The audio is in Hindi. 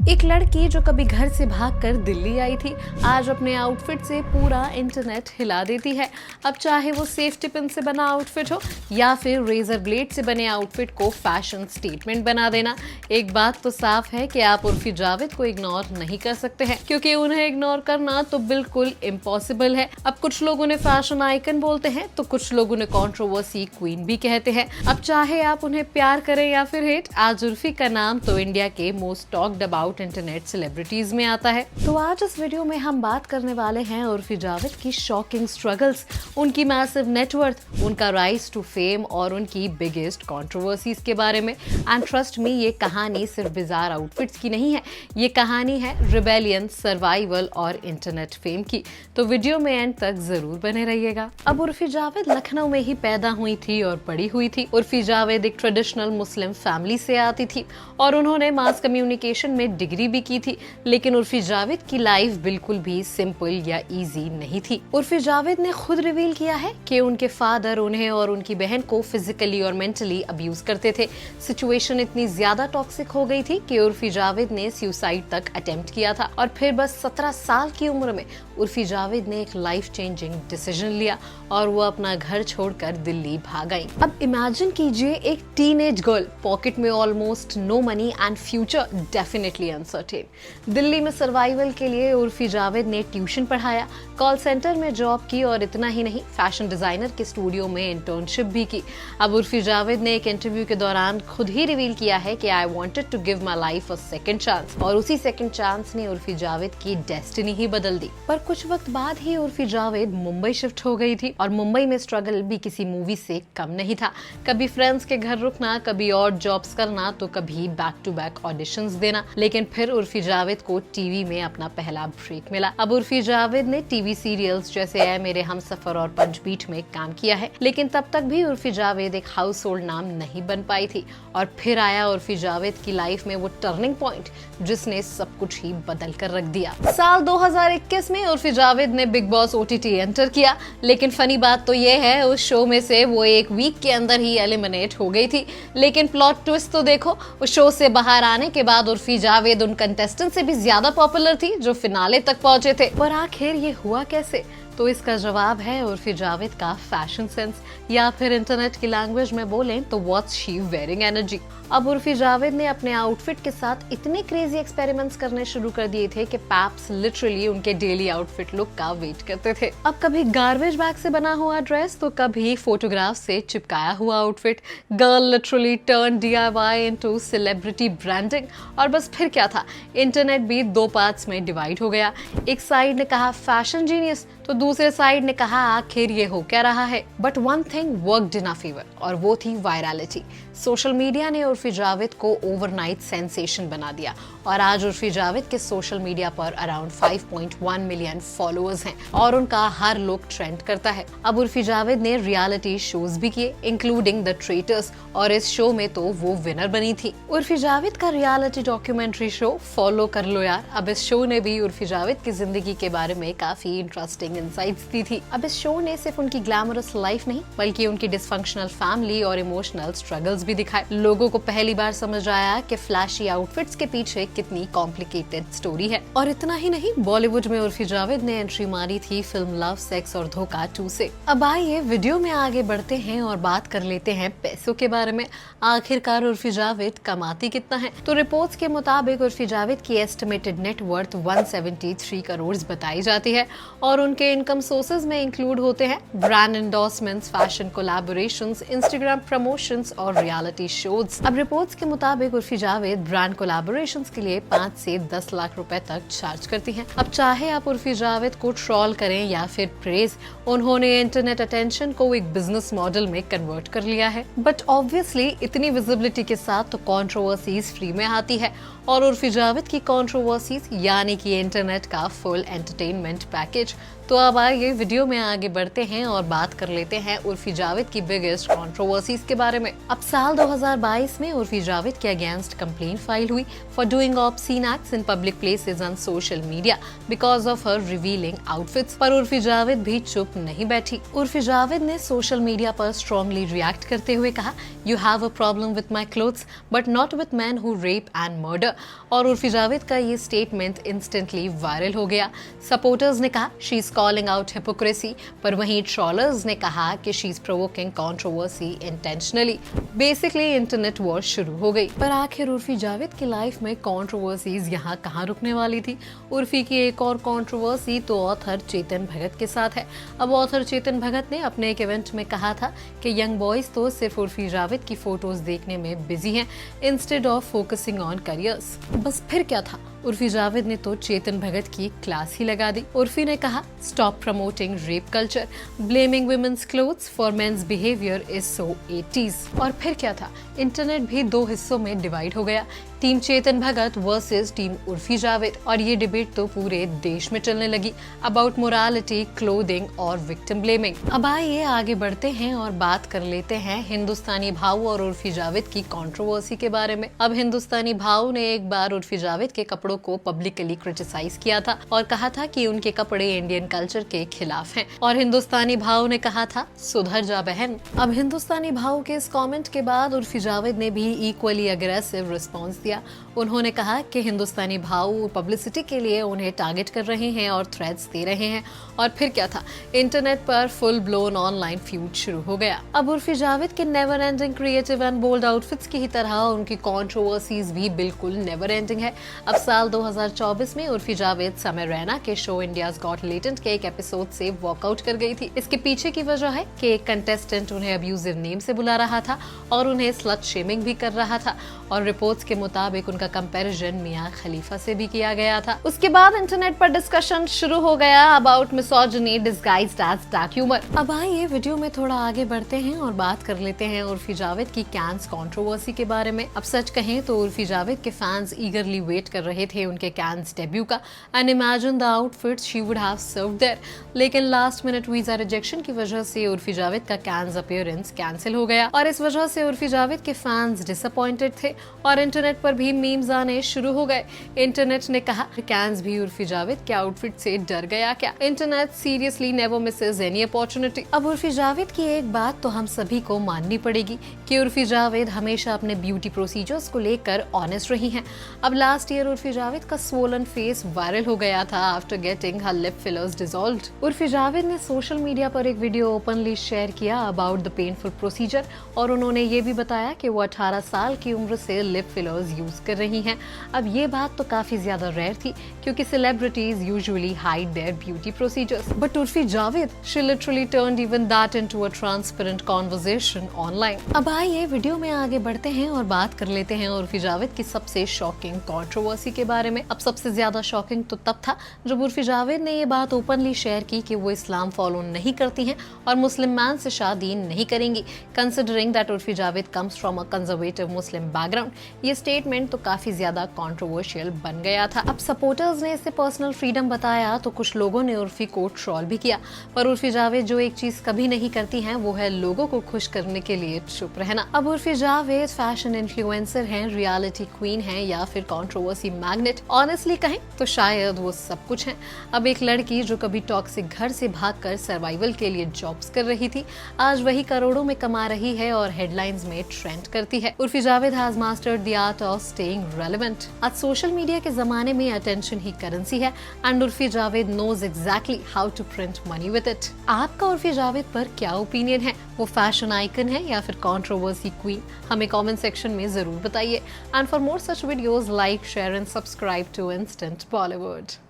एक लड़की जो कभी घर से भागकर दिल्ली आई थी, आज अपने आउटफिट से पूरा इंटरनेट हिला देती है। अब चाहे वो सेफ्टी पिन से बना आउटफिट हो या फिर रेजर ब्लेड से बने आउटफिट को फैशन स्टेटमेंट बना देना, एक बात तो साफ है कि आप उर्फी जावेद को इग्नोर नहीं कर सकते हैं, क्योंकि उन्हें इग्नोर करना तो बिल्कुल इम्पॉसिबल है। अब कुछ लोग उन्हें फैशन आइकन बोलते हैं तो कुछ लोग उन्हें कंट्रोवर्सी क्वीन भी कहते हैं। अब चाहे आप उन्हें प्यार करें या फिर हेट, आज उर्फी का नाम तो इंडिया के most talked about internet celebrities में आता है। तो आज इस वीडियो में हम बात करने वाले हैं उर्फी जावेद की शॉकिंग स्ट्रगल्स, उनकी मैसिव नेटवर्थ, उनका राइज टू फेम और उनकी बिगेस्ट कंट्रोवर्सीज के बारे में। एंड ट्रस्ट मी, ये कहानी सिर्फ बिजार आउटफिट्स की नहीं है, ये कहानी है रिबेलियन, सर्वाइवल और इंटरनेट फेम की। तो वीडियो में एंड तक जरूर बने रहिएगा। अब उर्फी जावेद लखनऊ में ही पैदा हुई थी और बड़ी हुई थी। उर्फी जावेद एक ट्रेडिशनल मुस्लिम फैमिली से आती थी और उन्होंने मास कम्युनिकेशन में डिग्री भी की थी। लेकिन उर्फी जावेद की लाइफ बिल्कुल भी सिंपल या इजी नहीं थी। उर्फी जावेद ने खुद रिवील किया है कि उनके फादर उन्हें और उनकी बहन को फिजिकली और मेंटली अब्यूज करते थे। सिचुएशन इतनी ज्यादा टॉक्सिक हो गई थी कि उर्फी जावेद ने सुसाइड तक अटेम्प्ट किया था और फिर बस 17 साल की उम्र में उर्फी जावेद ने एक लाइफ चेंजिंग डिसीजन लिया और वो अपना घर छोड़कर दिल्ली भाग गई। अब इमेजिन कीजिए, एक टीनेज गर्ल, पॉकेट में almost no money and future definitely uncertain. Delhi में सर्वाइवल के लिए उर्फी जावेद ने ट्यूशन पढ़ाया, कॉल सेंटर में जॉब की और इतना ही नहीं, फैशन डिजाइनर के स्टूडियो में इंटर्नशिप भी की। अब उर्फी जावेद ने एक इंटरव्यू के दौरान खुद ही रिवील किया है कि I wanted to give my life a second chance, और उसी सेकंड चांस ने उर्फी जावेद की डेस्टिनी ही बदल दी। पर कुछ वक्त बाद ही उर्फी जावेद मुंबई शिफ्ट हो गई थी और मुंबई में स्ट्रगल भी किसी मूवी से कम नहीं था। कभी फ्रेंड्स के घर रुकना, कभी और जॉब्स करना, तो कभी बैक टू बैक ऑडिशंस देना। लेकिन फिर उर्फी जावेद को टीवी में अपना पहला ब्रेक मिला। अब उर्फी जावेद ने टीवी सीरियल्स जैसे ऐ मेरे हमसफर और पंचबीट में काम किया है, लेकिन तब तक भी उर्फी जावेद एक हाउस होल्ड नाम नहीं बन पाई थी। और फिर आया उर्फी जावेद की लाइफ में वो टर्निंग पॉइंट जिसने सब कुछ ही बदल कर रख दिया। साल 2021 में उर्फी जावेद ने बिग बॉस ओटीटी एंटर किया, लेकिन फनी बात तो ये है, उस शो में से वो एक वीक के अंदर ही एलिमिनेट हो गई थी। लेकिन प्लॉट ट्विस्ट तो देखो, उस शो से बाहर आने के बाद उर्फी जावेद उन कंटेस्टेंट से भी ज्यादा पॉपुलर थी जो फिनाले तक पहुंचे थे। पर आखिर ये हुआ कैसे? तो इसका जवाब है उर्फी जावेद का फैशन सेंस, या फिर इंटरनेट की लैंग्वेज में बोलें तो व्हाट्स शी वेयरिंग एनर्जी। अब उर्फी जावेद ने अपने आउटफिट के साथ इतने क्रेजी एक्सपेरिमेंट्स करने शुरू कर दिए थे कि पैप्स लिटरली उनके डेली आउटफिट लुक का वेट करते थे। अब कभी गार्बेज बैग से बना हुआ ड्रेस तो कभी फोटोग्राफ से चिपकाया हुआ outfit. Girl literally turn DIY into celebrity branding. और बस फिर क्या था, इंटरनेट भी दो पार्ट्स में डिवाइड हो गया। एक साइड ने कहा फैशन जीनियस, तो दूसरे साइड ने कहा आखिर ये हो क्या रहा है। But one thing worked in our favour, और वो थी वायरलिटी। सोशल मीडिया ने उर्फी जावेद को ओवरनाइट सेंसेशन बना दिया और आज उर्फी जावेद के सोशल मीडिया पर अराउंड 5.1 मिलियन फॉलोअर्स हैं और उनका हर लुक ट्रेंड करता है। अब उर्फी जावेद ने रियलिटी शोज भी किए, इंक्लूडिंग द ट्रेटर्स, और इस शो में तो वो विनर बनी थी। उर्फी जावेद का रियलिटी डॉक्यूमेंट्री शो फॉलो कर लो यार। अब इस शो ने भी उर्फी जावेद की जिंदगी के बारे में काफी इंटरेस्टिंग इनसाइट्स दी थी। अब इस शो ने सिर्फ उनकी ग्लैमरस लाइफ नहीं, बल्कि उनकी डिसफंक्शनल फैमिली और इमोशनल स्ट्रगल्स भी दिखाए। लोगों को पहली बार समझ आया कि फ्लैशी आउटफिट्स के पीछे कितनी कॉम्प्लिकेटेड स्टोरी है। और इतना ही नहीं, बॉलीवुड में उर्फी जावेद ने एंट्री मारी थी फिल्म लव, सेक्स और धोखा 2 से। अब आइए वीडियो में आगे बढ़ते हैं और बात कर लेते हैं पैसों के बारे में। आखिरकार उर्फी जावेद कमाती कितना है? तो रिपोर्ट्स के मुताबिक उर्फी जावेद की एस्टिमेटेड नेट वर्थ 173 करोड़ बताई जाती है और उनके इनकम सोर्सेज में इंक्लूड होते हैं brand endorsements, fashion collaborations, Instagram promotions और रियलिटी शोज। अब रिपोर्ट्स के मुताबिक उर्फी जावेद ब्रांड कोलैबोरेशंस के लिए 5 से 10 लाख रुपए तक चार्ज करती हैं। अब चाहे आप उर्फी जावेद को ट्रोल करें या फिर प्रेज, उन्होंने इंटरनेट अटेंशन को एक बिजनेस मॉडल में कन्वर्ट कर लिया है। बट ऑब्वियसली इतनी विजिबिलिटी के साथ तो कंट्रोवर्सीज फ्री में आती है और उर्फी जावेद की कंट्रोवर्सीज यानी कि इंटरनेट का फुल एंटरटेनमेंट पैकेज। तो अब आइए वीडियो में आगे बढ़ते हैं और बात कर लेते हैं उर्फी जावेद की बिगेस्ट कंट्रोवर्सीज के बारे में। अब साल 2022 में उर्फी जावेद के अगेंस्ट कंप्लेंट फाइल हुई for doing obscene acts in public places on social media because of her revealing outfits. पर उर्फी जावेद भी चुप नहीं बैठी। उर्फी जावेद ने सोशल मीडिया पर स्ट्रांगली रिएक्ट करते हुए कहा, you have a problem with my clothes but not with man who rape and murder. और उर्फी जावेद का ये स्टेटमेंट इंस्टेंटली वायरल हो गया। सपोर्टर्स ने कहा she is calling out hypocrisy, पर वहीं ट्रोलर्स ने कहा कि she is provoking controversy intentionally. Basically internet war शुरू हो गई। पर आखिर उर्फी जावेद की लाइफ में कंट्रोवर्सीज यहाँ कहाँ रुकने वाली थी। उर्फी की एक और कंट्रोवर्सी तो ऑथर चेतन भगत के साथ है। अब ऑथर चेतन भगत ने अपने एक इवेंट में कहा था कि यंग बॉयज तो सिर्फ उर्फी जावेद की फोटोज देखने में बिजी हैं instead of focusing on careers. बस फिर क्या था, उर्फी जावेद ने तो चेतन भगत की क्लास ही लगा दी। उर्फी ने कहा stop promoting rape culture, blaming women's clothes for men's behaviour is so 80s। और फिर क्या था, इंटरनेट भी दो हिस्सों में डिवाइड हो गया, team Chetan Bhagat versus team Urfi Javed. और ये डिबेट तो पूरे देश में चलने लगी अबाउट मोरालिटी, क्लोथिंग और विक्टिम ब्लेमिंग। अब आइए आगे बढ़ते हैं और बात कर लेते हैं हिंदुस्तानी भाऊ और उर्फी जावेद की कंट्रोवर्सी के बारे में। अब हिंदुस्तानी भाऊ ने एक बार उर्फी जावेद के कपड़ों को पब्लिकली क्रिटिसाइज किया था और कहा था कि उनके कपड़े इंडियन कल्चर के खिलाफ हैं। और हिंदुस्तानी भाऊ ने कहा था सुधर जा बहन। अब हिंदुस्तानी भाऊ के इस कमेंट के बाद उर्फी जावेद ने भी इक्वली अग्रेसिव रिस्पॉन्स दिया। उन्होंने कहा कि हिंदुस्तानी भाऊ पब्लिसिटी के लिए उन्हें टारगेट कर रहे हैं और थ्रेट्स दे रहे हैं। और फिर क्या था, इंटरनेट पर फुल ब्लोन ऑनलाइन फ्यूड शुरू हो गया। अब उर्फी जावेद के never ending creative and bold outfits की ही तरह उनकी कंट्रोवर्सीज भी बिल्कुल नेवर एंडिंग है। अब साल 2024 में उर्फी जावेद समय रैना के शो इंडियाज गॉट टैलेंट के एक एपिसोड से वॉकआउट कर गई थी। इसके पीछे की वजह है कि एक कंटेस्टेंट उन्हें अब्यूजिव नेम से बुला रहा था और उन्हें स्लट शेमिंग भी कर रहा था। और रिपोर्ट्स के मुताबिक उनका कंपैरिजन मियां खलीफा से भी किया गया था। उसके बाद इंटरनेट पर डिस्कशन शुरू हो गया about misogyny disguised as dark humour. अब आइए वीडियो में थोड़ा आगे बढ़ते हैं और बात कर लेते हैं उर्फी जावेद की कैंस कंट्रोवर्सी के बारे में। अब सच कहें तो उर्फी जावेद के फैंस ईगरली वेट कर रहे थे उनके कैंस डेब्यू का and imagine the outfits she would have served there. लेकिन लास्ट मिनट वीजा रिजेक्शन की वजह से उर्फी जावेद का कैंस अपीयरेंस कैंसिल हो गया और इस वजह से उर्फी जावेद के फैंस डिसअपॉइंटेड थे और इंटरनेट पर भी मीम्स आने शुरू हो गए। इंटरनेट ने कहा कैंस भी उर्फी जावेद के आउटफिट से डर गया क्या? Internet seriously never Mrs any opportunity. अब उर्फी जावेद की एक बात तो हम सभी को माननी पड़ेगी कि उर्फी जावेद हमेशा अपने ब्यूटी प्रोसीजर्स को लेकर ऑनेस्ट रही हैं। अब लास्ट ईयर उर्फी जावेद का स्वोलन फेस वायरल हो गया था आफ्टर गेटिंग हर lip fillers dissolved. Urfi Javed ने सोशल मीडिया पर एक वीडियो ओपनली शेयर किया अबाउट द पेनफुल प्रोसीजर और उन्होंने ये भी बताया कि वो 18 साल की उम्र से लिप फिलर्स यूज कर रही हैं। अब ये बात तो काफी ज्यादा रेयर थी क्योंकि celebrities usually hide there beauty procedures, but Urfi Javed she literally turned even that into a transparent conversation online. अब आइए वीडियो में आगे बढ़ते हैं और बात कर लेते हैं उर्फी जावेद की सबसे शॉकिंग कंट्रोवर्सी के बारे में। अब सबसे ज्यादा शॉकिंग तो तब था जब उर्फी जावेद ने ये बात ओपनली शेयर की कि वो इस्लाम फॉलो नहीं करती हैं और मुस्लिम मैन से शादी नहीं करेंगी, considering that Urfi Javed comes from a conservative Muslim background. ये स्टेटमेंट तो काफी ज्यादा कंट्रोवर्शियल बन गया था। अब सपोर्टर्स ने इसे पर्सनल फ्रीडम बताया तो कुछ लोगों ने उर्फी को ट्रोल भी किया, पर उर्फी जावेद जो एक चीज कभी नहीं करती हैं वो है लोगों को खुश करने के लिए चुप रहना। अब उर्फी जावेद फैशन इन्फ्लुएंसर हैं, रियलिटी क्वीन हैं या फिर कंट्रोवर्सी मैग्नेट, ऑनेस्टली कहें तो शायद वो सब कुछ हैं। अब एक लड़की जो कभी टॉक्सिक घर से भागकर सर्वाइवल के लिए जॉब्स कर रही थी, आज वही करोड़ों में कमा रही है और हेडलाइंस में ट्रेंड करती है। Urfi Javed has mastered the art of staying relevant. आज सोशल मीडिया के जमाने में अटेंशन ही करेंसी है and Urfi Javed knows exactly how to print money with it. आपका उर्फी जावेद पर क्या ओपिनियन है? वो फैशन आइकन है या फिर कंट्रोवर्सी क्वीन? हमें कमेंट सेक्शन में जरूर बताइए and for more such videos like, share and subscribe to Instant Bollywood.